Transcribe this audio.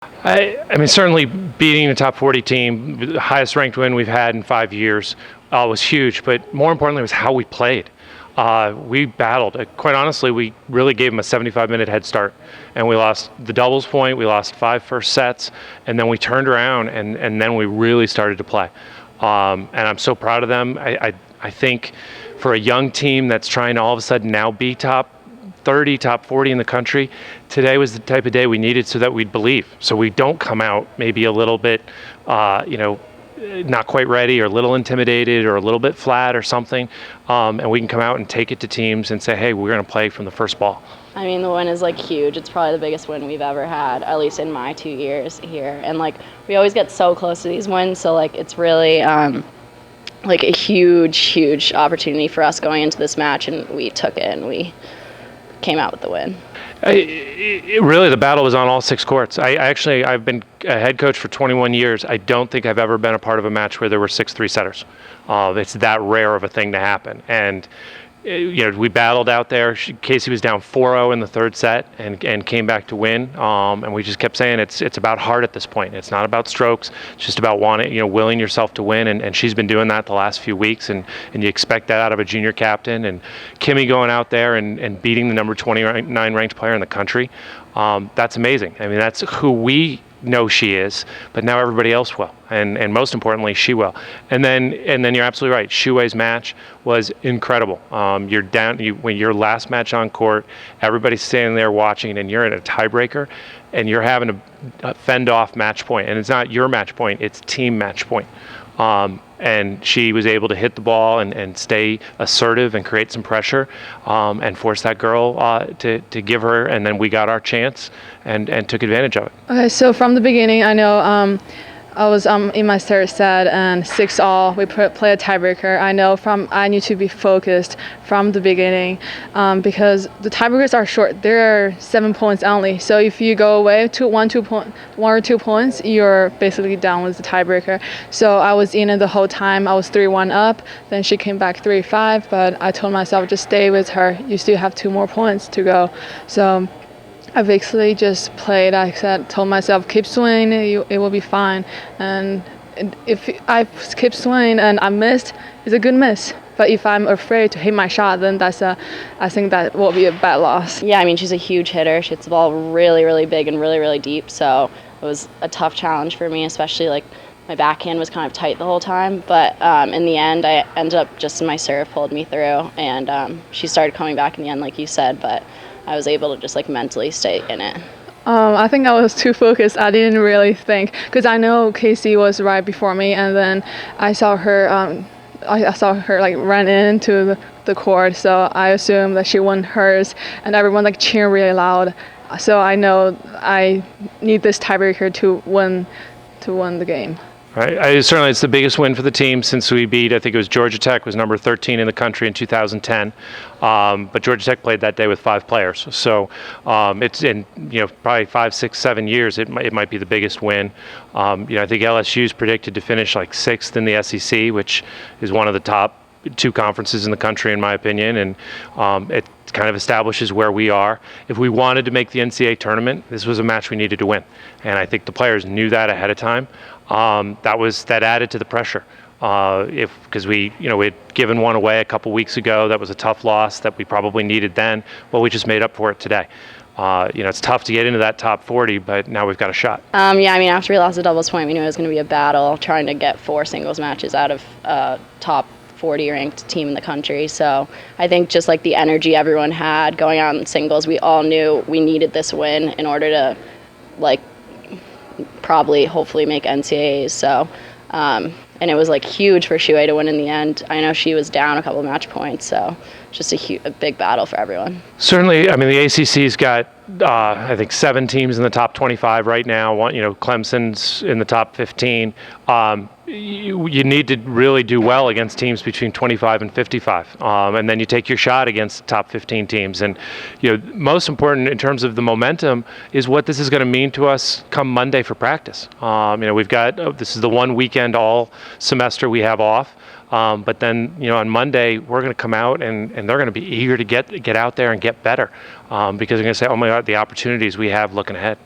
I mean, certainly beating the top 40 team, the highest ranked win we've had in 5 years, was huge. But more importantly, was how we played. We battled. Quite honestly, we really gave them a 75-minute head start, and we lost the doubles point. We lost 5 first sets, and then we turned around, and then we really started to play. And I'm so proud of them. I think for a young team that's trying to all of a sudden now be top 30, top 40 in the country, today was the type of day we needed so that we'd believe. So we don't come out maybe a little bit, not quite ready or a little intimidated or a little bit flat or something, and we can come out and take it to teams and say, hey, we're going to play from the first ball. I mean, the win is huge. It's probably the biggest win we've ever had, at least in my 2 years here. And we always get so close to these wins, so it's really a huge opportunity for us going into this match, and we took it and we came out with the win. Really, the battle was on all 6 courts. I've been a head coach for 21 years. I don't think I've ever been a part of a match where there were 6 3-setters. It's that rare of a thing to happen. And we battled out there. Casey was down 4-0 in the 3rd set and came back to win. And we just kept saying it's about heart at this point. It's not about strokes. It's just about willing yourself to win. And she's been doing that the last few weeks. And you expect that out of a junior captain. And Kimmy going out there and beating the number 29 ranked player in the country. That's amazing. I mean, that's who we know she is, but now everybody else will, and most importantly, she will. And then you're absolutely right. Shu Wei's match was incredible. You're down when your last match on court, everybody's standing there watching, and you're in a tiebreaker, and you're having to fend off match point, and it's not your match point; it's team match point. And she was able to hit the ball and stay assertive and create some pressure and force that girl to give her, and then we got our chance and took advantage of it. Okay, so from the beginning, I know I was in my 3rd set and 6-all. We play a tiebreaker. I need to be focused from the beginning because the tiebreakers are short. They're 7 points only. So if you go away to 1 or 2 points, you're basically down with the tiebreaker. So I was in it the whole time. I was 3-1 up. Then she came back 3-5. But I told myself, just stay with her. You still have 2 more points to go. So I basically just played. Told myself, keep swinging, it will be fine. And if I keep swinging and I missed, it's a good miss. But if I'm afraid to hit my shot, then I think that will be a bad loss. Yeah, I mean, she's a huge hitter. She hits the ball really, really big and really, really deep. So it was a tough challenge for me, especially my backhand was kind of tight the whole time. But in the end, I ended up just my serve pulled me through, and she started coming back in the end, like you said. But I was able to just mentally stay in it. I think I was too focused. I didn't really think, because I know Casey was right before me, and then I saw her. I saw her run into the court, so I assumed that she won hers, and everyone cheering really loud. So I know I need this tiebreaker to win the game. Right. Certainly, it's the biggest win for the team since we beat, I think it was Georgia Tech, was number 13 in the country in 2010. But Georgia Tech played that day with 5 players. So it's in probably 5, 6, 7 years, it might be the biggest win. I think LSU's predicted to finish 6th in the SEC, which is one of the top 2 conferences in the country, in my opinion. And it kind of establishes where we are. If we wanted to make the NCAA tournament, this was a match we needed to win. And I think the players knew that ahead of time. That added to the pressure. Because we had given one away a couple weeks ago. That was a tough loss that we probably needed then. Well, we just made up for it today. It's tough to get into that top 40, but now we've got a shot. I mean, after we lost the doubles point, we knew it was going to be a battle trying to get 4 singles matches out of top 40 ranked team in the country. So I think just the energy everyone had going out in singles, we all knew we needed this win in order to hopefully make NCAAs. So and it was huge for Shu Wei to win in the end. I know she was down a couple of match points, so just a big battle for everyone. Certainly, I mean, the ACC's got I think 7 teams in the top 25 right now. Clemson's in the top 15. You need to really do well against teams between 25 and 55, and then you take your shot against top 15 teams. And most important in terms of the momentum is what this is going to mean to us come Monday for practice. We've got this is the one weekend all semester we have off. But then, on Monday, we're going to come out and they're going to be eager to get out there and get better because they're going to say, oh my God, the opportunities we have looking ahead.